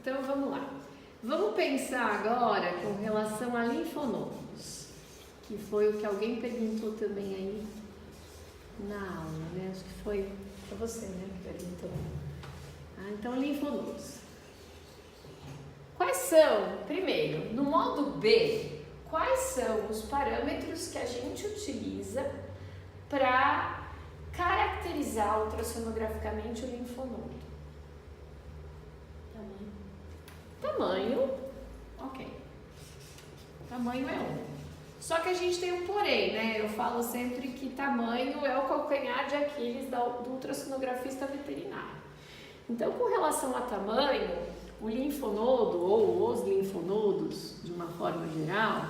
Então vamos lá. Vamos pensar agora com relação a linfonodos, que foi o que alguém perguntou também aí na aula, né? Acho que foi você, né, que perguntou. Então, linfonodos. Quais são, primeiro, no modo B, quais são os parâmetros que a gente utiliza para caracterizar ultrassonograficamente o linfonodo? Tamanho, ok. Tamanho é um. Só que a gente tem um porém, né? Eu falo sempre que tamanho é o calcanhar de Aquiles do ultrassonografista veterinário. Então, com relação a tamanho, o linfonodo ou os linfonodos, de uma forma geral,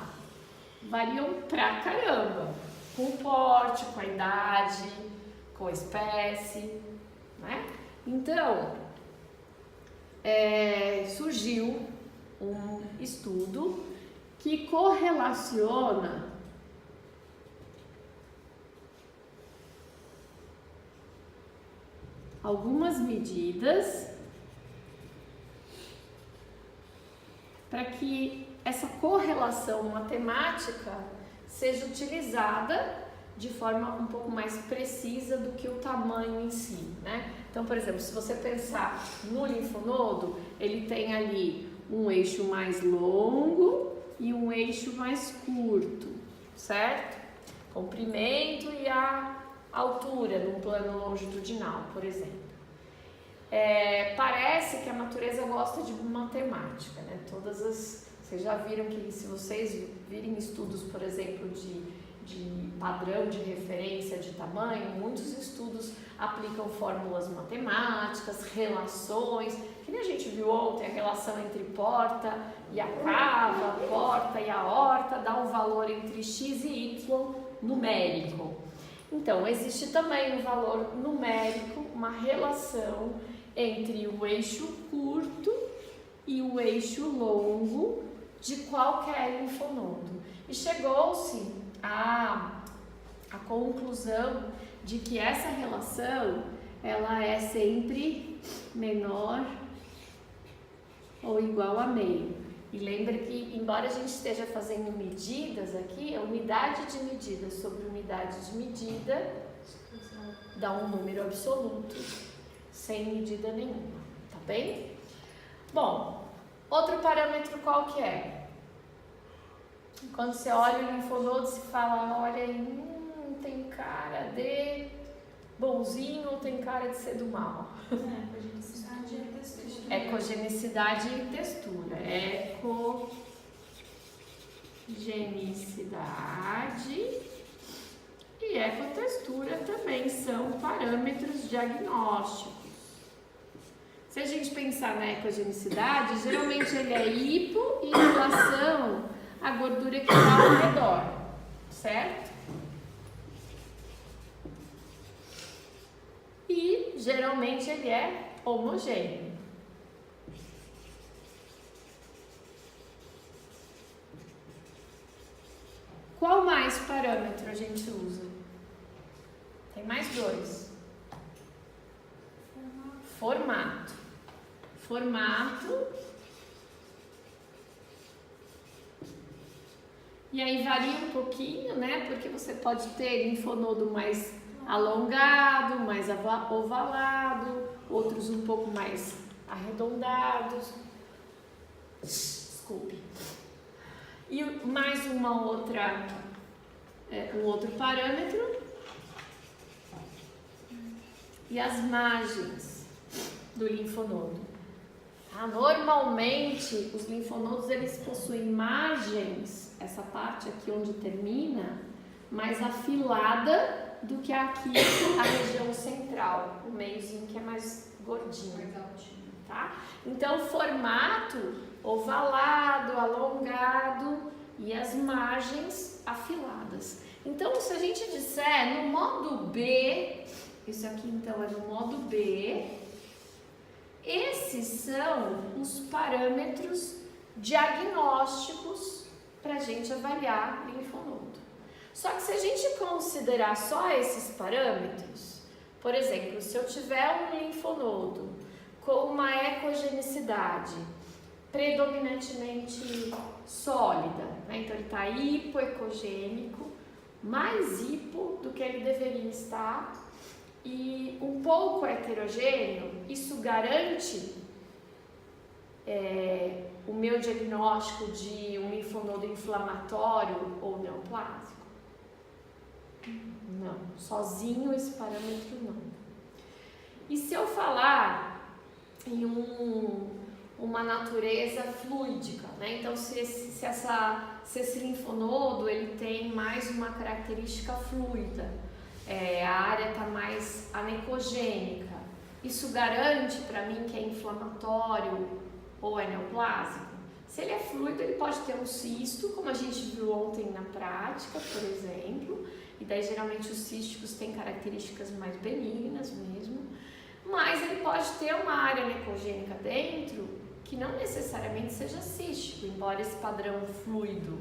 variam pra caramba. Com o porte, com a idade, com a espécie, né? Então, surgiu um estudo que correlaciona algumas medidas para que essa correlação matemática seja utilizada de forma um pouco mais precisa do que o tamanho em si, né? Então, por exemplo, se você pensar no linfonodo, ele tem ali um eixo mais longo e um eixo mais curto, certo? Comprimento e a altura num plano longitudinal, por exemplo. Parece que a natureza gosta de matemática, né? Vocês já viram que se vocês virem estudos, por exemplo, de padrão de referência de tamanho, muitos estudos aplicam fórmulas matemáticas, relações, que nem a gente viu ontem, a relação entre porta e a cava, porta e a aorta, dá um valor entre x e y numérico. Então, existe também um valor numérico, uma relação entre o eixo curto e o eixo longo de qualquer linfonodo. E chegou-se à conclusão de que essa relação ela é sempre menor ou igual a meio. E lembre que, embora a gente esteja fazendo medidas aqui, a unidade de medida sobre unidade de medida dá um número absoluto, sem medida nenhuma, tá bem? Bom, outro parâmetro qual que é? Quando você olha o linfonodo, se fala, olha aí, tem cara de bonzinho ou tem cara de ser do mal? Ecogenicidade e textura. Ecogenicidade e textura. Ecogenicidade e ecotextura também são parâmetros diagnósticos. Se a gente pensar na ecogenicidade, geralmente ele é hipo em relação à gordura que está ao redor, certo? E geralmente ele é homogêneo. Qual mais parâmetro a gente usa? Tem mais dois. Formato. E aí varia um pouquinho, né? Porque você pode ter linfonodo mais alongado, mais ovalado, outros um pouco mais arredondados. Desculpe. E mais um outro parâmetro. E as margens do linfonodo. Normalmente, os linfonodos eles possuem margens, essa parte aqui onde termina, mais afilada do que aqui a região central, o meiozinho que é mais gordinho. Mais altinho. Tá? Então, formato ovalado, alongado e as margens afiladas. Então, se a gente disser no modo B, isso aqui então é no modo B, esses são os parâmetros diagnósticos para a gente avaliar linfonodo. Só que se a gente considerar só esses parâmetros, por exemplo, se eu tiver um linfonodo com uma ecogenicidade predominantemente sólida, né? Então ele está hipoecogênico, mais hipo do que ele deveria estar, e um pouco heterogêneo. Isso garante o meu diagnóstico de um linfonodo inflamatório ou neoplásico? Não, sozinho esse parâmetro não. E se eu falar em uma natureza fluídica, né? Então se esse linfonodo ele tem mais uma característica fluida, a área está mais anecogênica, isso garante para mim que é inflamatório ou é neoplásico? Se ele é fluido, ele pode ter um cisto, como a gente viu ontem na prática, por exemplo, e daí geralmente os císticos têm características mais benignas mesmo, mas ele pode ter uma área necogênica dentro que não necessariamente seja cístico, embora esse padrão fluido,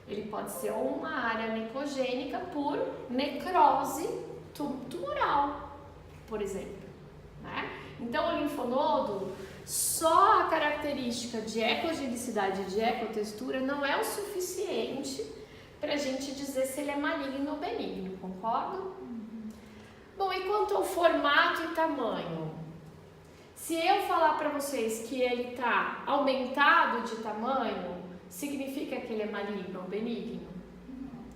ele pode ser uma área necogênica por necrose tumoral, por exemplo, né? Então o linfonodo, só a característica de ecogenicidade e de ecotextura não é o suficiente para a gente dizer se ele é maligno ou benigno, concordo? Bom, e quanto ao formato e tamanho? Se eu falar para vocês que ele está aumentado de tamanho, significa que ele é maligno ou benigno?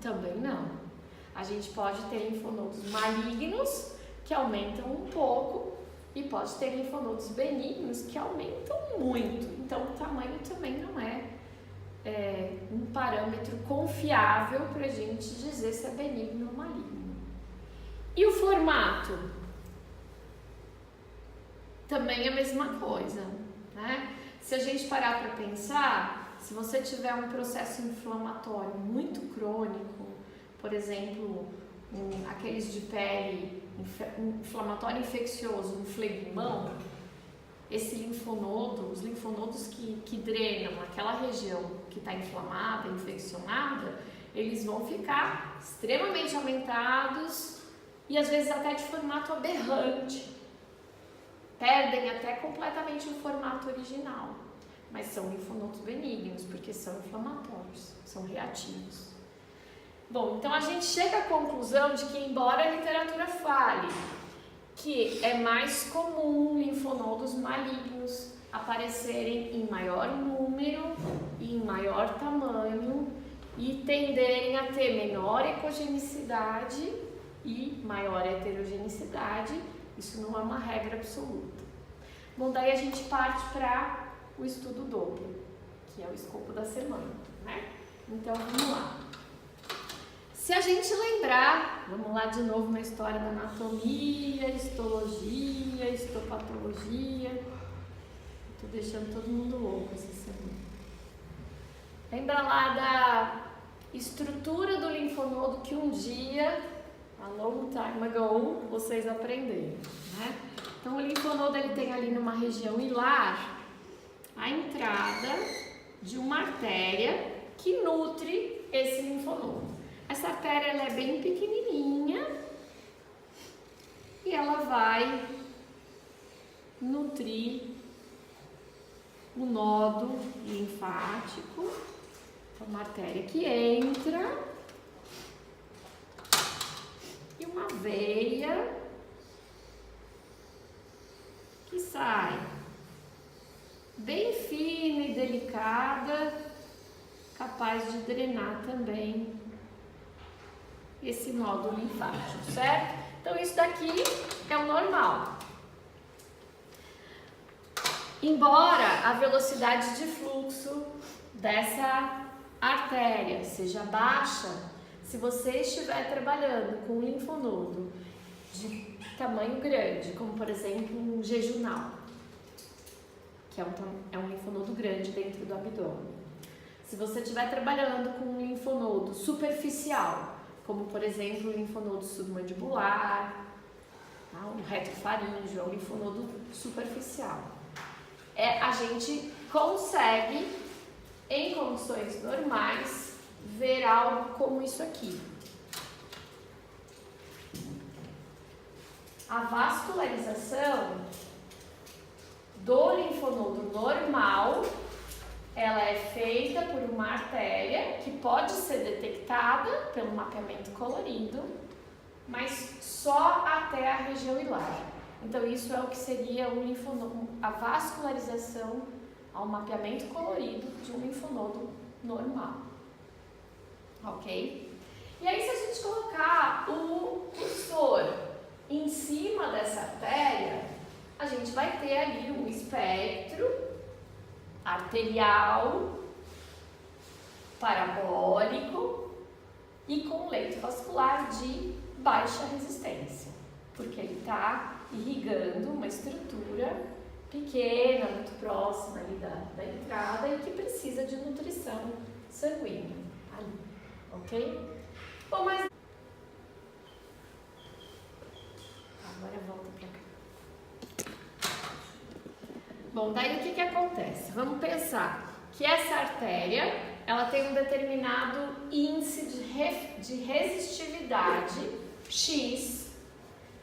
Também não. A gente pode ter linfonodos malignos que aumentam um pouco e pode ter linfonodos benignos que aumentam muito. Então o tamanho também não é um parâmetro confiável para a gente dizer se é benigno ou maligno. E o formato? Também é a mesma coisa, né? Se a gente parar para pensar, se você tiver um processo inflamatório muito crônico, por exemplo, aqueles de pele, inflamatório infeccioso, um flegmão, esse linfonodo, os linfonodos que drenam aquela região que está inflamada, infeccionada, eles vão ficar extremamente aumentados e às vezes até de formato aberrante. Perdem até completamente o formato original, mas são linfonodos benignos, porque são inflamatórios, são reativos. Bom, então a gente chega à conclusão de que, embora a literatura fale que é mais comum linfonodos malignos aparecerem em maior número e em maior tamanho e tenderem a ter menor ecogenicidade e maior heterogeneidade, isso não é uma regra absoluta. Bom, daí a gente parte para o estudo Doppler, que é o escopo da semana, né? Então, vamos lá. Se a gente lembrar, vamos lá de novo na história da anatomia, histologia, histopatologia. Estou deixando todo mundo louco essa semana. Lembra lá da estrutura do linfonodo que um dia, a long time ago, vocês aprenderam, né? Então o linfonodo ele tem ali numa região hilar a entrada de uma artéria que nutre esse linfonodo. Essa artéria ela é bem pequenininha e ela vai nutrir o nodo linfático, uma artéria que entra e uma veia que sai, bem fina e delicada, capaz de drenar também esse nódulo linfático, certo? Então isso daqui é o normal. Embora a velocidade de fluxo dessa artéria seja baixa, se você estiver trabalhando com um linfonodo de tamanho grande, como por exemplo um jejunal, que é um linfonodo grande dentro do abdômen. Se você estiver trabalhando com um linfonodo superficial, como por exemplo o linfonodo submandibular, tá? O retrofaríngeo, é um linfonodo superficial. A gente consegue, em condições normais, ver algo como isso aqui. A vascularização do linfonodo normal ela é feita por uma artéria que pode ser detectada pelo mapeamento colorido, mas só até a região hilar. Então isso é o que seria um linfonodo, a vascularização ao mapeamento colorido de um linfonodo normal. Ok? E aí se a gente colocar o cursor em cima dessa artéria, a gente vai ter ali um espectro arterial, parabólico e com leito vascular de baixa resistência, porque ele está irrigando uma estrutura pequena, muito próxima ali da entrada e que precisa de nutrição sanguínea ali, ok? Bom, mas agora volta para cá. Bom, daí o que acontece? Vamos pensar que essa artéria, ela tem um determinado índice de resistividade, X,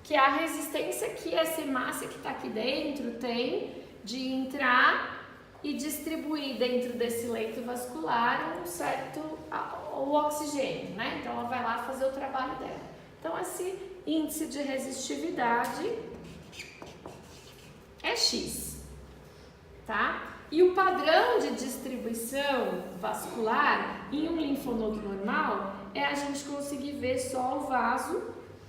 que é a resistência que essa hemácia que está aqui dentro tem de entrar e distribuir dentro desse leito vascular um certo o oxigênio, né? Então ela vai lá fazer o trabalho dela. Então esse índice de resistividade é X, tá? E o padrão de distribuição vascular em um linfonodo normal é a gente conseguir ver só o vaso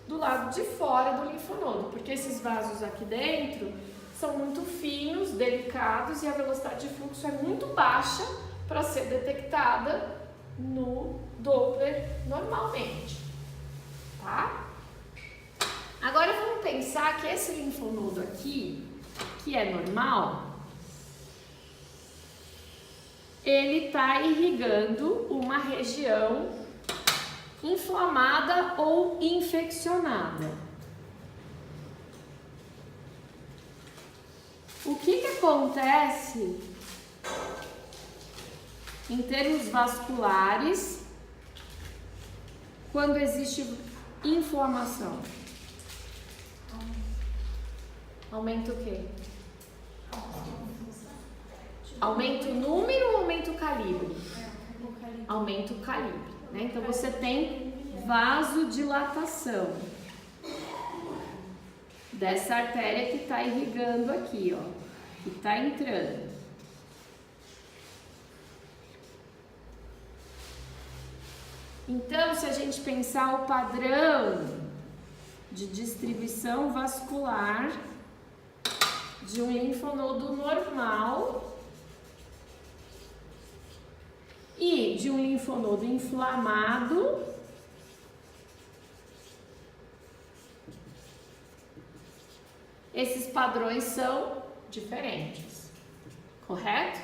do lado de fora do linfonodo, porque esses vasos aqui dentro são muito finos, delicados e a velocidade de fluxo é muito baixa para ser detectada no Doppler normalmente, tá? Agora vamos pensar que esse linfonodo aqui, que é normal, ele está irrigando uma região inflamada ou infeccionada. O que acontece em termos vasculares quando existe inflamação? Aumenta o quê? Aumenta o número ou aumenta o calibre? Aumenta o calibre, né? Então você tem vasodilatação dessa artéria que está irrigando aqui, ó, que está entrando. Então, se a gente pensar o padrão de distribuição vascular de um linfonodo normal e de um linfonodo inflamado, esses padrões são diferentes, correto?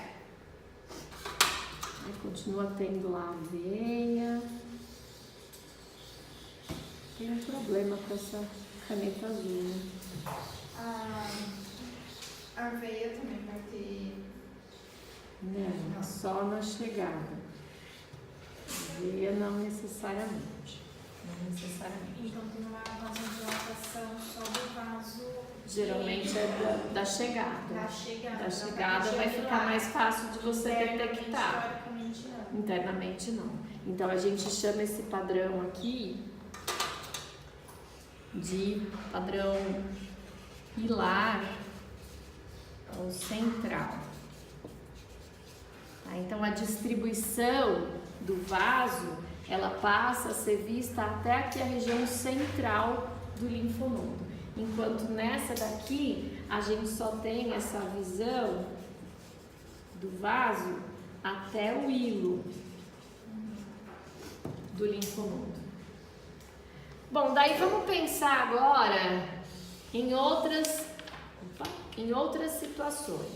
Aí continua tendo lá a veia. Tem um problema com essa caneta azul, né? A veia também vai ter... Não, só na chegada. Veia não necessariamente. Não necessariamente. Então tem uma vasodilatação só do vaso. Geralmente é da chegada. Da chegada. Da chegada vai ficar mais fácil de você detectar. Internamente não. Internamente não. Então a gente chama esse padrão aqui de padrão hilar ou central. Tá? Então a distribuição do vaso, ela passa a ser vista até aqui a região central do linfonodo. Enquanto nessa daqui, a gente só tem essa visão do vaso até o hilo do linfonodo. Bom, daí vamos pensar agora em outras situações.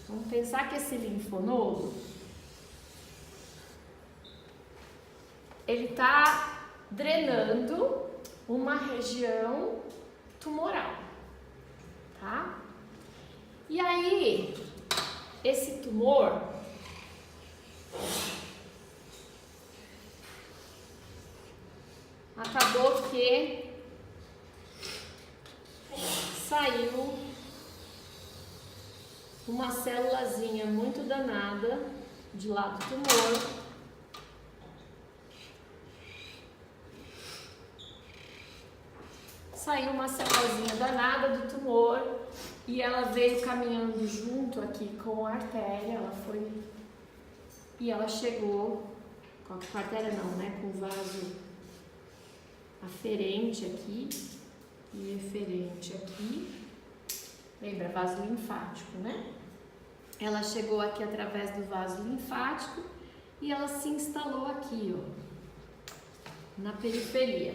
Vamos pensar que esse linfonodo, ele está drenando uma região tumoral, tá? E aí, esse tumor acabou que saiu uma célulazinha muito danada de lá do tumor. Saiu uma célulazinha danada do tumor e ela veio caminhando junto aqui com a artéria, ela foi e ela chegou com a artéria não, né, com o vaso aferente aqui e eferente aqui, lembra, vaso linfático, né? Ela chegou aqui através do vaso linfático e ela se instalou aqui, ó, na periferia.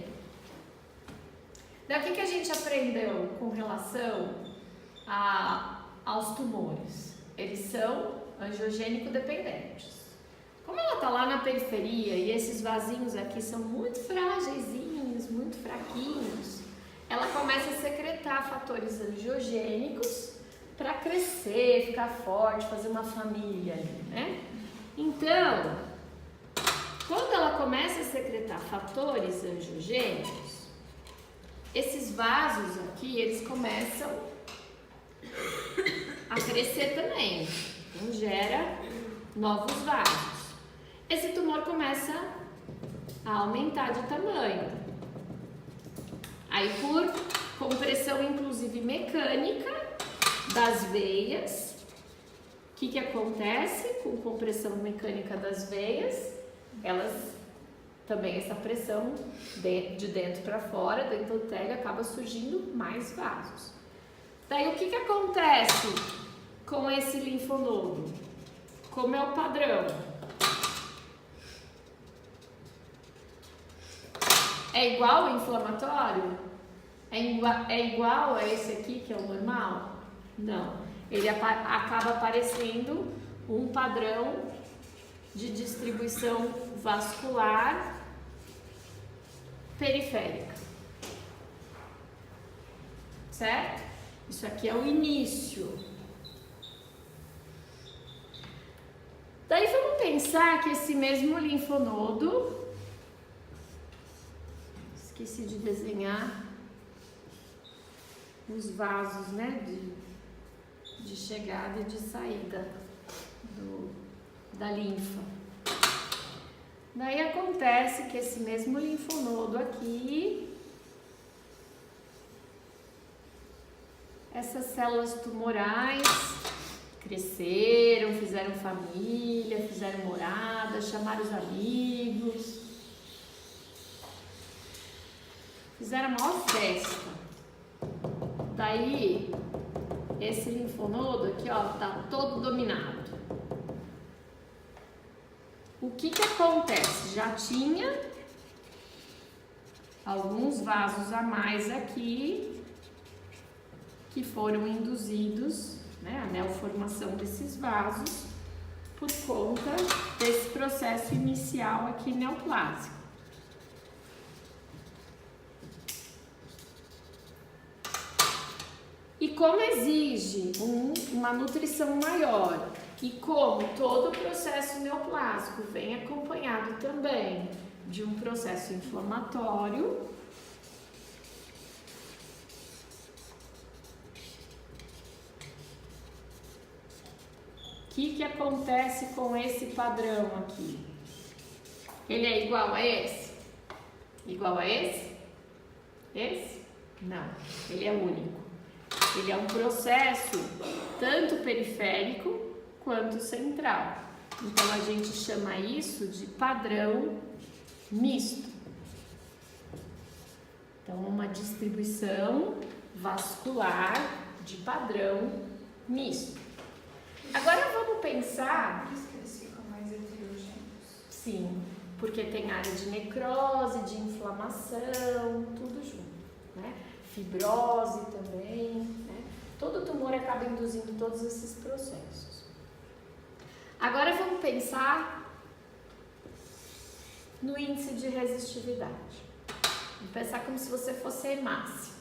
Daí o que a gente aprendeu com relação aos tumores? Eles são angiogênico dependentes. Como ela está lá na periferia e esses vasinhos aqui são muito frágeisinhos, muito fraquinhos, ela começa a secretar fatores angiogênicos para crescer, ficar forte, fazer uma família ali, né? Então, quando ela começa a secretar fatores angiogênicos, esses vasos aqui, eles começam a crescer também, então gera novos vasos. Esse tumor começa a aumentar de tamanho. Aí por compressão inclusive mecânica das veias, o que acontece com compressão mecânica das veias? Elas também, essa pressão de dentro para fora, do endotélio, acaba surgindo mais vasos. Daí o que acontece com esse linfonodo? Como é o padrão? É igual ao inflamatório? É igual a esse aqui que é o normal? Não. Ele acaba aparecendo um padrão de distribuição vascular periférica. Certo? Isso aqui é o início. Daí vamos pensar que esse mesmo linfonodo, esqueci de desenhar os vasos, né, de chegada e de saída da linfa. Daí acontece que esse mesmo linfonodo aqui, essas células tumorais cresceram, fizeram família, fizeram morada, chamaram os amigos, fizeram a maior festa. Daí, esse linfonodo aqui, ó, tá todo dominado. O que acontece? Já tinha alguns vasos a mais aqui que foram induzidos, né, a neoformação desses vasos por conta desse processo inicial aqui neoplásico. E como exige uma nutrição maior e como todo o processo neoplásico vem acompanhado também de um processo inflamatório, o que acontece com esse padrão aqui? Ele é igual a esse? Igual a esse? Esse? Não, ele é único. Ele é um processo tanto periférico quanto central. Então, a gente chama isso de padrão misto. Então, uma distribuição vascular de padrão misto. Agora, vamos pensar... Por isso que eles ficam mais heterogêneos. Sim, porque tem área de necrose, de inflamação, tudo junto, né? Fibrose também, né? Todo tumor acaba induzindo todos esses processos. Agora vamos pensar no índice de resistividade. Vamos pensar como se você fosse a hemácia.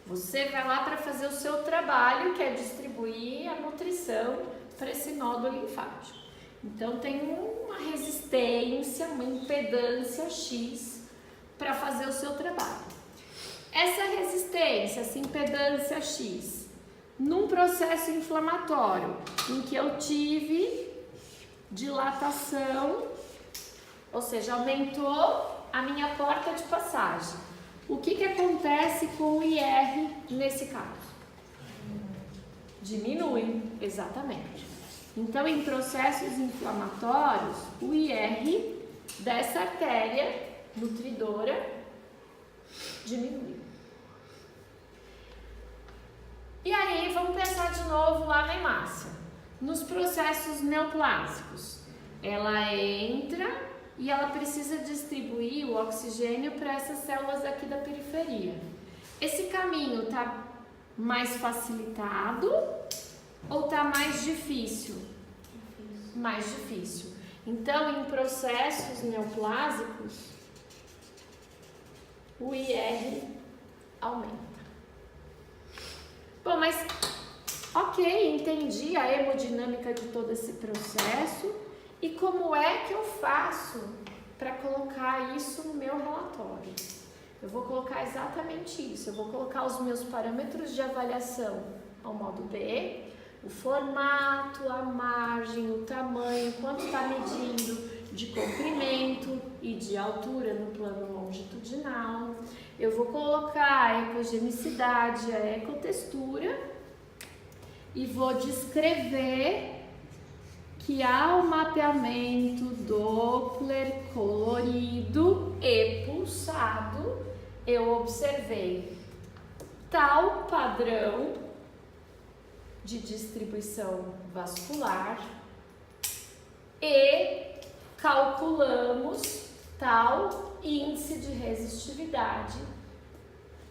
Você vai lá para fazer o seu trabalho, que é distribuir a nutrição para esse nódulo linfático. Então tem uma resistência, uma impedância X para fazer o seu trabalho. Essa resistência, essa impedância X, num processo inflamatório em que eu tive dilatação, ou seja, aumentou a minha porta de passagem. O que acontece com o IR nesse caso? Diminui, exatamente. Então, em processos inflamatórios, o IR dessa artéria nutridora diminui. E aí, vamos pensar de novo lá na hemácia. Nos processos neoplásicos, ela entra e ela precisa distribuir o oxigênio para essas células aqui da periferia. Esse caminho está mais facilitado ou está mais difícil? Mais difícil. Então, em processos neoplásicos, o IR aumenta. Bom, mas ok, entendi a hemodinâmica de todo esse processo e como é que eu faço para colocar isso no meu relatório? Eu vou colocar exatamente isso, eu vou colocar os meus parâmetros de avaliação ao modo B, o formato, a margem, o tamanho, quanto está medindo de comprimento e de altura no plano longitudinal. Eu vou colocar a ecogenicidade, a ecotextura e vou descrever que há um mapeamento Doppler colorido e pulsado. Eu observei tal padrão de distribuição vascular e calculamos tal índice de resistividade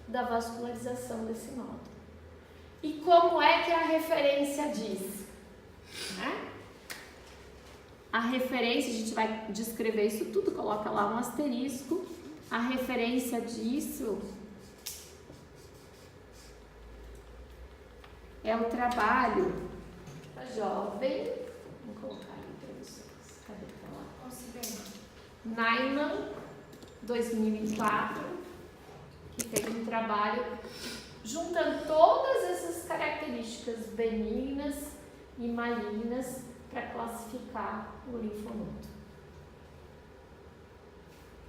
da vascularização desse nódulo. E como é que a referência diz? Né? A referência, a gente vai descrever isso tudo, coloca lá um asterisco. A referência disso é o trabalho da jovem, vou colocar aí para vocês, cadê que tá lá? Naiman, 2004, que fez um trabalho juntando todas essas características benignas e malignas para classificar o linfonodo.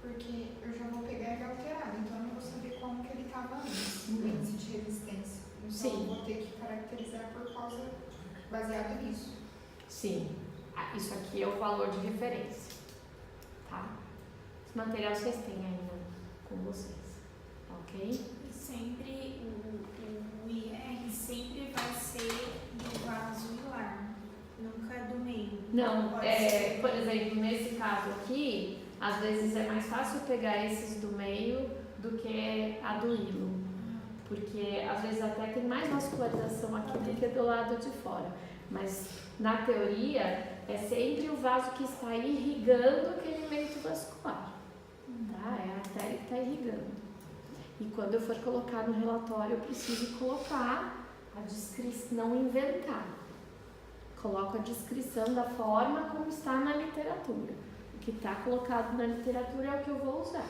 Porque eu já vou pegar ele alterado, então eu não vou saber como que ele estava antes, o índice de resistência. Então Sim. eu vou ter que caracterizar baseado nisso. Sim, isso aqui é o valor de referência, tá? Os materiais vocês têm ainda com vocês, ok? E sempre o IR sempre vai ser do vaso hilar, nunca do meio. Não, por exemplo, nesse caso aqui, às vezes é mais fácil pegar esses do meio do que a do hilo, porque às vezes até tem mais vascularização aqui do que do lado de fora, mas na teoria é sempre o vaso que está irrigando aquele meio vascular, tá? É a artéria que está irrigando. E quando eu for colocar no relatório, eu preciso colocar a descrição, não inventar. Coloco a descrição da forma como está na literatura. O que está colocado na literatura é o que eu vou usar.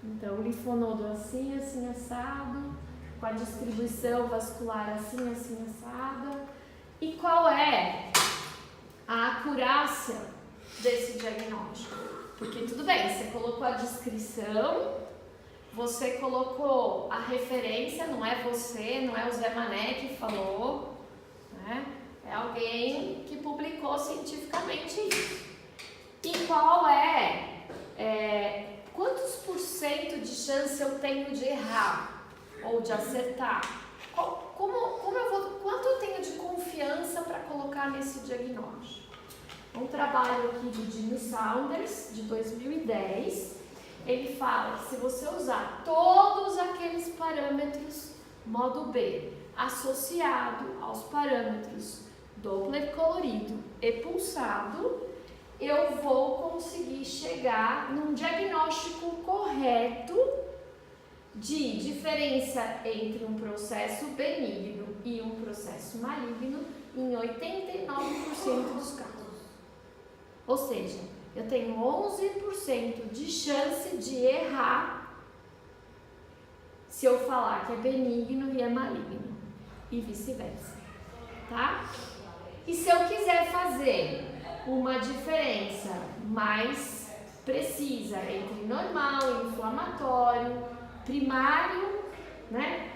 Então, o linfonodo assim, assim, assado, com a distribuição vascular assim, assim, assada. E qual é a acurácia desse diagnóstico? Porque tudo bem, você colocou a descrição, você colocou a referência, não é você, não é o Zé Mané que falou, né? É alguém que publicou cientificamente isso. E qual quantos por cento de chance eu tenho de errar ou de acertar? Quanto eu tenho de confiança para colocar nesse diagnóstico? Um trabalho aqui do Jimmy Saunders, de 2010, ele fala que se você usar todos aqueles parâmetros modo B, associado aos parâmetros Doppler colorido e pulsado, eu vou conseguir chegar num diagnóstico correto de diferença entre um processo benigno e um processo maligno em 89% dos casos. Ou seja, eu tenho 11% de chance de errar se eu falar que é benigno e é maligno, e vice-versa, tá? E se eu quiser fazer uma uma diferença mais precisa entre normal e inflamatório, primário, né?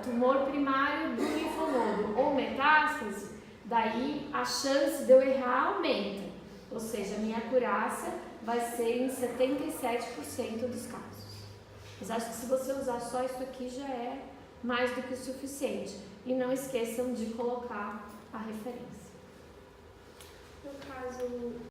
Tumor primário do linfonodo ou metástase, daí a chance de eu errar aumenta, ou seja, a minha acurácia vai ser em 77% dos casos. Mas acho que se você usar só isso aqui já é mais do que o suficiente. E não esqueçam de colocar a referência. No caso